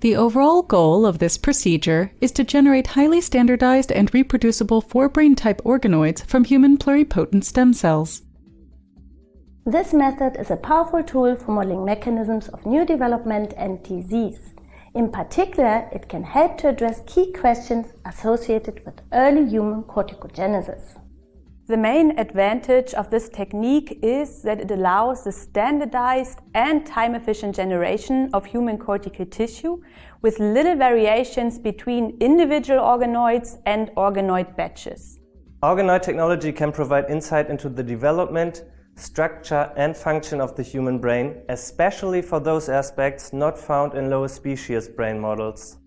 The overall goal of this procedure is to generate highly standardized and reproducible Forebrain-type organoids from human pluripotent stem cells. This method is a powerful tool for modeling mechanisms of neurodevelopment and disease. In particular, it can help to address key questions associated with early human corticogenesis. The main advantage of this technique is that it allows the standardized and time-efficient generation of human cortical tissue with little variations between individual organoids and organoid batches. Organoid technology can provide insight into the development, structure and function of the human brain, especially for those aspects not found in lower species brain models.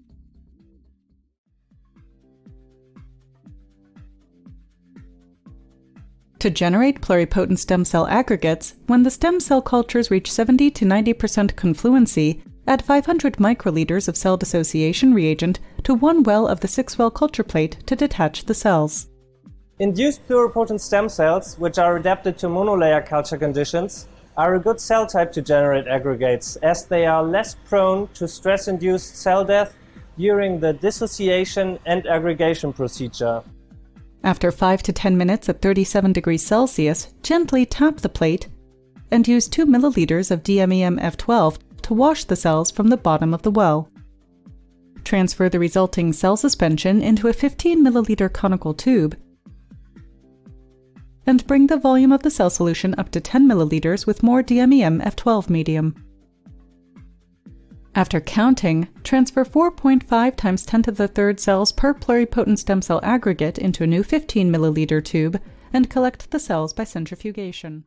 To generate pluripotent stem cell aggregates, when the stem cell cultures reach 70 to 90% confluency, add 500 microliters of cell dissociation reagent to 1 well of the 6-well culture plate to detach the cells. Induced pluripotent stem cells, which are adapted to monolayer culture conditions, are a good cell type to generate aggregates, as they are less prone to stress-induced cell death during the dissociation and aggregation procedure. After 5 to 10 minutes at 37 degrees Celsius, gently tap the plate and use 2 milliliters of DMEM-F12 to wash the cells from the bottom of the well. Transfer the resulting cell suspension into a 15 milliliter conical tube and bring the volume of the cell solution up to 10 milliliters with more DMEM-F12 medium. After counting, transfer 4.5 times 10 to the third cells per pluripotent stem cell aggregate into a new 15 milliliter tube and collect the cells by centrifugation.